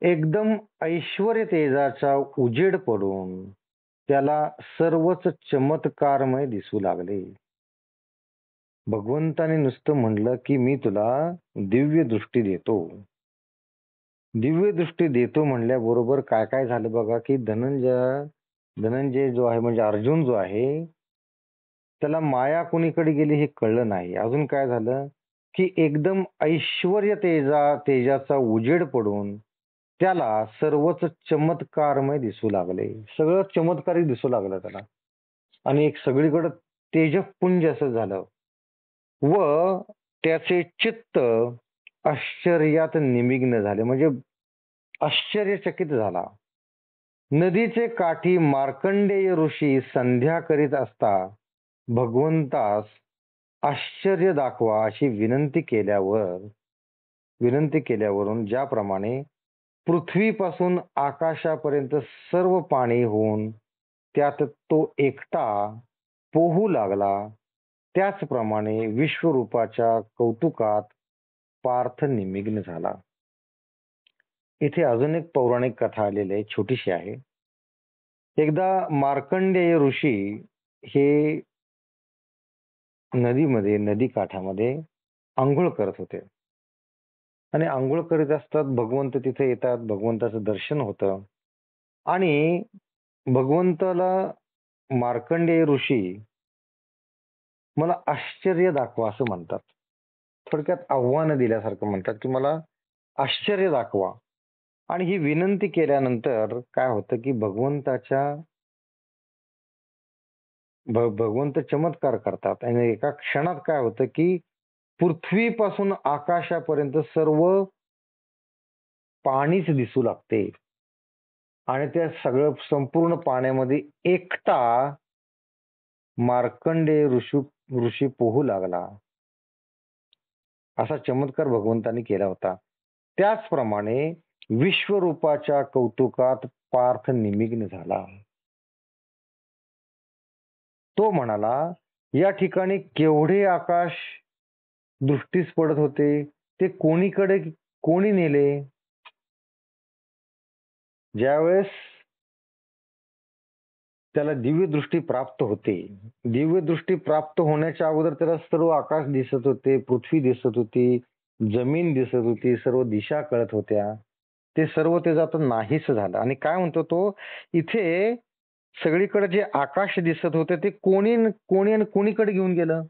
एकदम ऐश्वर्य तेजाचा उजेड पडून त्याला सर्वच चमत्कारमय दिसू लागले. भगवंताने नुसतं म्हणलं की मी तुला दिव्य दृष्टी देतो. दिव्य दृष्टी देतो म्हणल्याबरोबर काय काय झालं बघा, की धनंजय जो आहे म्हणजे अर्जुन जो आहे त्याला माया कुणीकडे गेली हे कळलं नाही. अजून काय झालं की एकदम ऐश्वर्य तेजाचा उजेड पडून त्याला सर्वच चमत्कारमय दिसू लागले. सगळं चमत्कारी दिसू लागलं त्याला आणि एक सगळीकडे तेजपुंज असं झालं व त्याचे चित्त आश्चर्यात निमग्न झाले, म्हणजे आश्चर्यचकित झाला. नदीचे काठी मार्कंडेय ऋषी संध्या करीत असता भगवंतास आश्चर्य दाखवा अशी विनंती केल्यावरून ज्याप्रमाणे पृथ्वीपासून आकाशापर्यंत सर्व पाणी होऊन त्यात तो एकटा पोहू लागला, त्याचप्रमाणे विश्वरूपाच्या कौतुकात पार्थ निमग्न झाला. इथे अजून एक पौराणिक कथा आलेली आहे, छोटीशी आहे. एकदा मार्कंडेय ऋषी हे नदी काठामध्ये आंघोळ करत होते आणि आंघोळ करीत असतात भगवंत तिथे येतात. भगवंताचं दर्शन होतं आणि भगवंताला मार्कंडेय ऋषी मला आश्चर्य दाखवा असं म्हणतात. थोडक्यात आव्हान दिल्यासारखं म्हणतात की मला आश्चर्य दाखवा. आणि ही विनंती केल्यानंतर काय होतं की भगवंत चमत्कार करतात आणि एका क्षणात काय होतं की पृथ्वीपासून आकाशापर्यंत सर्व पाणीच दिसू लागते आणि त्या सगळं संपूर्ण पाण्यामध्ये एकटा मार्कंडेय ऋषी पोहू लागला. असा चमत्कार भगवंतानी केला होता. त्याचप्रमाणे विश्वरूपाच्या कौतुकात पार्थ निमग्न झाला. तो म्हणाला, या ठिकाणी केवढे आकाश दृष्टीस पडत होते, ते कोणी नेले? ज्यावेळेस त्याला दिव्य दृष्टी प्राप्त होते, दिव्य दृष्टी प्राप्त होण्याच्या अगोदर त्याला सर्व आकाश दिसत होते, पृथ्वी दिसत होती, जमीन दिसत होती, सर्व दिशा कळत होत्या. ते सर्व त्याचं आता नाहीस झालं. आणि काय म्हणतो तो, इथे सगळीकडे जे आकाश दिसत होते ते कोणी कोणी आणि कोणीकडे घेऊन गेलं?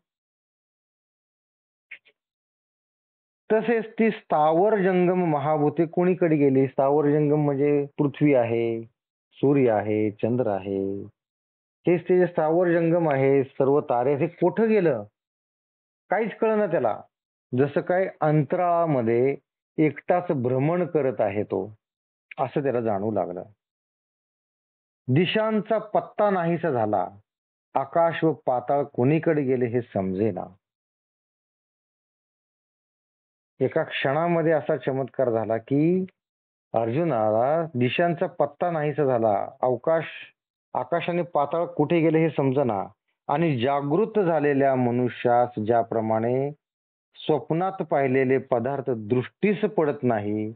तसेच ती स्थावर जंगम महाभूते कोणीकडे गेली? स्थावर जंगम म्हणजे पृथ्वी आहे, सूर्य आहे, चंद्र आहे. हेच ते जे स्थावर जंगम आहे, सर्व तारे, हे कुठं गेलं? काहीच कळेना त्याला. जसं काय अंतराळामध्ये एकटाच भ्रमण करत आहे तो, असं त्याला जाणवू लागलं. दिशांचा पत्ता नाहीसा झाला. आकाश व पाताळ कोणीकडे गेले हे समजेना. एका क्षणामध्ये असा चमत्कार झाला की अर्जुनाला दिशांचा पत्ता नाहीसा झाला. आकाश आणि पाताळ कुठे गेले हे समजेना. आणि जागृत झालेल्या मनुष्यास ज्याप्रमाणे स्वप्नात पाहिलेले पदार्थ दृष्टीस पडत नाही,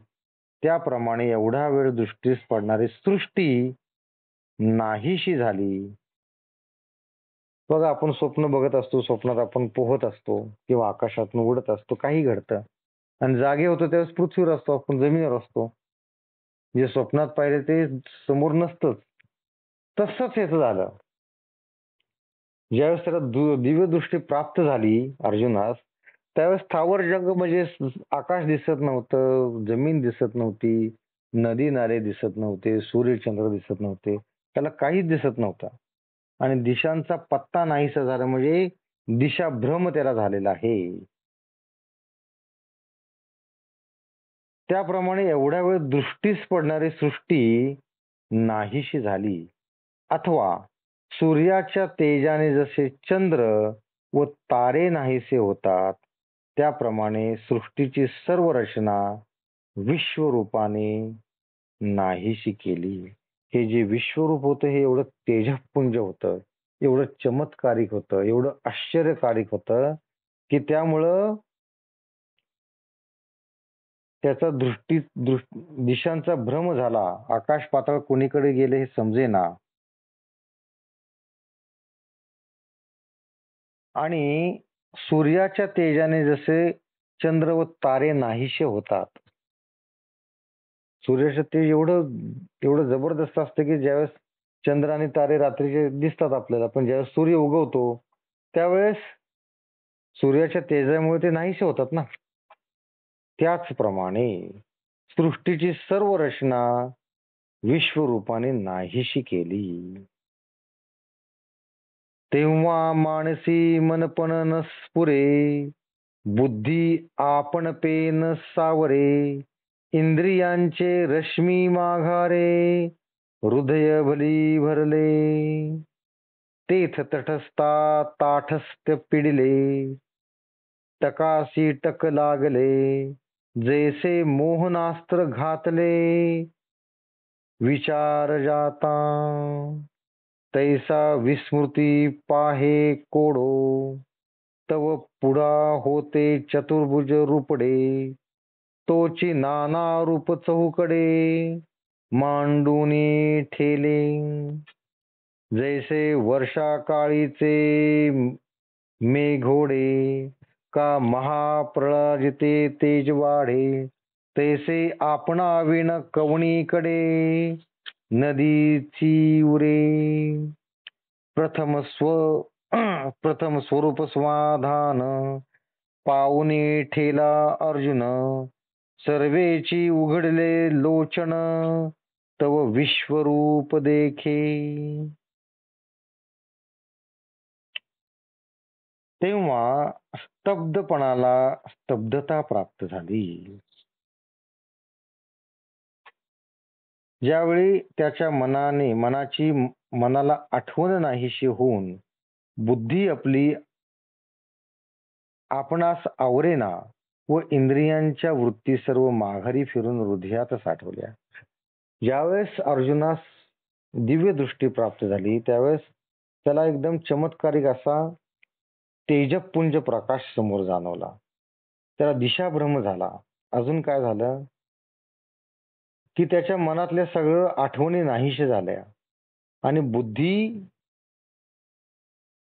त्याप्रमाणे एवढा वेळ दृष्टीस पडणारी सृष्टी नाहीशी झाली. बघा, आपण स्वप्न बघत असतो, स्वप्नात आपण पोहत असतो किंवा आकाशातून उडत असतो, काही घडतं. आणि जागे होतो त्यावेळेस पृथ्वीवर असतो, आपण जमिनीवर असतो. जे स्वप्नात पाहिले ते समोर नसतंच. तसंच याचं झालं. ज्यावेळेस त्याला दिव्य दृष्टी प्राप्त झाली अर्जुनास, त्यावेळेस स्थावर जग म्हणजे आकाश दिसत नव्हतं, जमीन दिसत नव्हती, नदी नाले दिसत नव्हते, सूर्य चंद्र दिसत नव्हते, त्याला काहीच दिसत नव्हतं. आणि दिशांचा पत्ता नाहीसा झाला म्हणजे दिशाभ्रम त्याला झालेला आहे. त्याप्रमाणे एवढ्या वेळ दृष्टीस पडणारी सृष्टी नाहीशी झाली. अथवा सूर्याच्या तेजाने जसे चंद्र व तारे नाहीसे होतात, त्याप्रमाणे सृष्टीची सर्व रचना विश्वरूपाने नाहीशी केली. हे जे विश्वरूप होतं हे एवढं तेजपुंज होतं, एवढं चमत्कारिक होतं, एवढं आश्चर्यकारक होतं की त्यामुळं त्याचा दिशांचा भ्रम झाला. आकाश पाताळ कोणीकडे गेले हे समजेना. आणि सूर्याच्या तेजाने जसे चंद्र व तारे नाहीसे होतात. सूर्याचं तेज एवढं जबरदस्त असतं की ज्यावेळेस चंद्र आणि तारे रात्रीचे दिसतात आपल्याला, पण ज्यावेळेस सूर्य उगवतो त्यावेळेस सूर्याच्या तेजामुळे ते नाहीसे होतात ना. त्याचप्रमाणे सृष्टीची सर्व रचना विश्वरूपाने नाहीशी केली. तेव्हा मानसी मनपण न स्फुरे, बुद्धी आपण पेन सावरे, इंद्रियांचे रश्मी माघारे, हृदय भली भरले, तेथ तटस्था ताठस्थ पिडिले, टकासी टक लागले, जैसे मोहनास्त्र घातले, विचार जाता, तैसा विस्मृती पाहे कोडो, तव पुढा होते चतुर्भुज रूपडे, तोची नाना रूप चहूकडे, मांडूनी ठेले, जैसे वर्षा काळीचे मेघोडे, का महाप्रळाजिते तेज वाढे, तैसे आपणा विण कवणीकडे, नदीची उरे, प्रथम स्वरूप समाधान, पाऊनी ठेला अर्जुन, सर्वेची उघडले लोचन, तव विश्वरूप देखे. तेव्हा स्तब्धपणाला स्तब्धता प्राप्त झाली. ज्यावेळी त्याच्या मनाला आठवण नाहीशी होऊन बुद्धी आपली आपणास आवरेना व इंद्रियांच्या वृत्ती सर्व माघारी फिरून हृदयात साठवल्या. ज्यावेळेस अर्जुनास दिव्य दृष्टी प्राप्त झाली त्यावेळेस त्याला एकदम चमत्कारिक असा तेजपुंज प्रकाश समोर जाणवला. त्याला दिशाभ्रम झाला. अजून काय झालं की त्याच्या मनातल्या सगळं आठवणी नाहीशे झाल्या आणि बुद्धी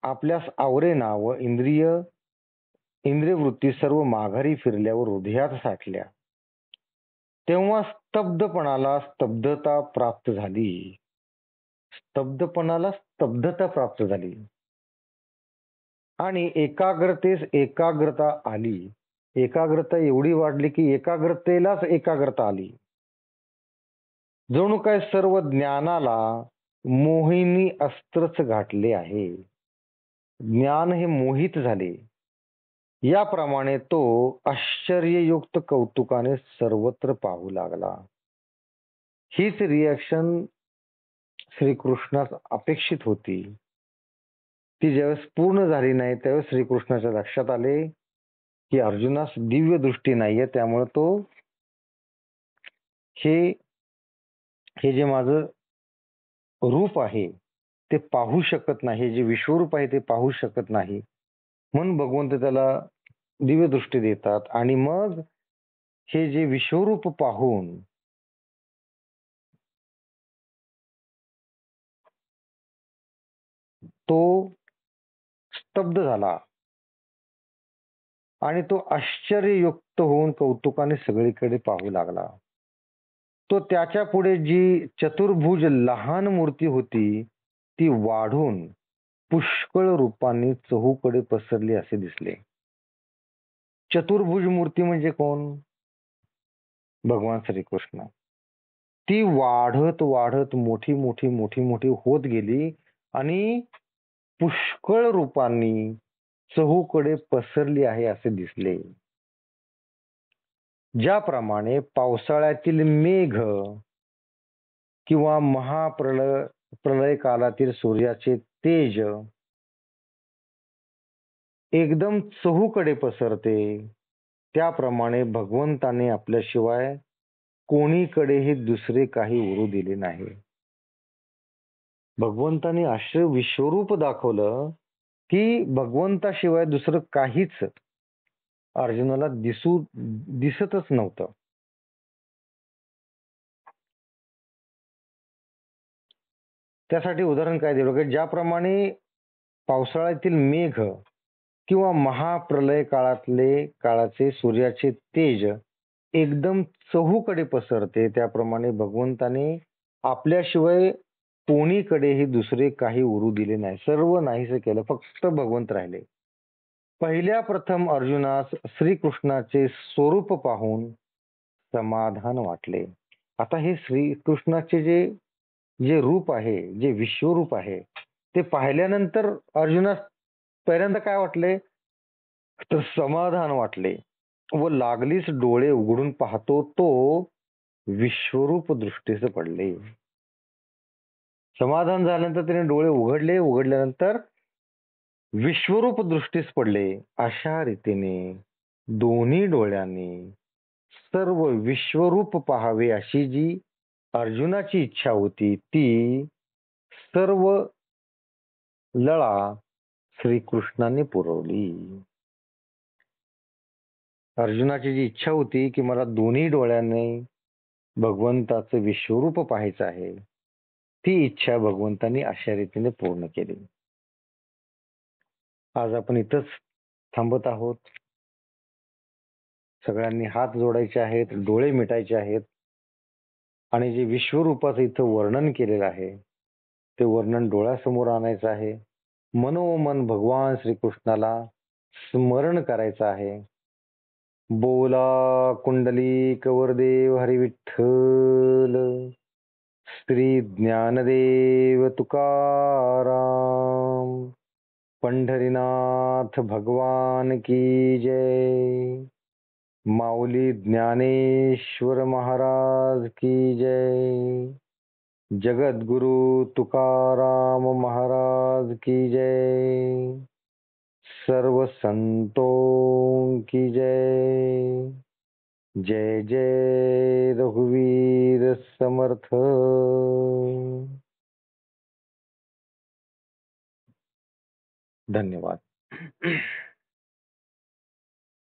आपल्यास आवरेना व इंद्रिय वृत्ती सर्व माघारी फिरल्यावर हृदयात साठल्या. तेव्हा स्तब्धपणाला स्तब्धता प्राप्त झाली. स्तब्धपणाला स्तब्धता प्राप्त झाली आणि एकाग्रतेस एकाग्रता आली. एकाग्रता एवढी वाढली की एकाग्रतेलाच एकाग्रता आली. जणू काय सर्व ज्ञानाला मोहिनी अस्त्रच घातले आहे. ज्ञान हे मोहित झाले. याप्रमाणे तो आश्चर्ययुक्त कौतुकाने सर्वत्र पाहू लागला. हीच रिॲक्शन श्रीकृष्णास अपेक्षित होती. ती ज्यावेळेस पूर्ण झाली नाही त्यावेळेस श्रीकृष्णाच्या लक्षात आले की अर्जुनास दिव्य दृष्टी नाहीये, त्यामुळे तो हे जे माझं रूप आहे ते पाहू शकत नाही, जे विश्वरूप आहे ते पाहू शकत नाही. म्हणून भगवंत त्याला दिव्य दृष्टी देतात आणि मग हे जे विश्वरूप पाहून तो स्तब्ध झाला आणि तो आश्चर्ययुक्त होऊन कौतुकाने सगळीकडे पाहू लागला. तो त्याच्या पुढे जी चतुर्भुज लहान मूर्ती होती ती वाढून पुष्कळ रूपांनी चहूकडे पसरली असे दिसले. चतुर्भुज मूर्ती म्हणजे कोण? भगवान श्रीकृष्ण. ती वाढत वाढत मोठी मोठी मोठी मोठी होत गेली आणि पुष्कळ रूपांनी चहूकडे पसरली आहे असे दिसले. ज्याप्रमाणे पावसाळ्यातील मेघ किंवा प्रलय कालातील सूर्याचे तेज एकदम चहूकडे पसरते, त्याप्रमाणे भगवंताने आपल्याशिवाय कोणीकडेही दुसरे काही उरू दिले नाही. भगवंताने असे विश्वरूप दाखवलं की भगवंताशिवाय दुसरं काहीच अर्जुनाला दिसतच नव्हतं. त्यासाठी उदाहरण काय दिलं की ज्याप्रमाणे पावसाळ्यातील मेघ किंवा महाप्रलय काळाचे सूर्याचे तेज एकदम चहूकडे पसरते, त्याप्रमाणे भगवंताने आपल्याशिवाय कोणीकडेही दुसरे काही उरू दिले नाही. सर्व नाहीसे केलं, फक्त भगवंत राहिले. पहिल्या प्रथम अर्जुनास श्रीकृष्णाचे स्वरूप पाहून समाधान वाटले. आता हे श्रीकृष्णाचे जे रूप आहे, जे विश्वरूप आहे ते पाहिल्यानंतर अर्जुनास पहिल्यांदा काय वाटले तर समाधान वाटले व लागलीच डोळे उघडून पाहतो तो विश्वरूप दृष्टीस पडले. समाधान झाल्यानंतर त्याने डोळे उघडल्यानंतर विश्वरूप दृष्टीस पडले. अशा रीतीने दोन्ही डोळ्यांनी सर्व विश्वरूप पाहावे अशी जी अर्जुनाची इच्छा होती ती सर्व लळा श्रीकृष्णाने पुरवली. अर्जुनाची जी इच्छा होती की मला दोन्ही डोळ्यांनी भगवंताचं विश्वरूप पाहायचं आहे, ती इच्छा भगवंतांनी अशा रीतीने पूर्ण केली. आज आपण इथंच थांबत आहोत. सगळ्यांनी हात जोडायचे आहेत, डोळे मिटायचे आहेत आणि जे विश्वरूपाचं इथं वर्णन केलेलं आहे ते वर्णन डोळ्यासमोर आणायचं आहे. मनोमन भगवान श्रीकृष्णाला स्मरण करायचं आहे. बोला कुंडलिक वरदेव हरी विठ्ठल. श्री ज्ञानदेव तुकाराम. पंढरीनाथ भगवान की जय. माऊली ज्ञानेश्वर महाराज की जय. जगद्गुरु तुकाराम महाराज की जय. सर्व संतों की जय. जय जय रघुवीर समर्थ. धन्यवाद.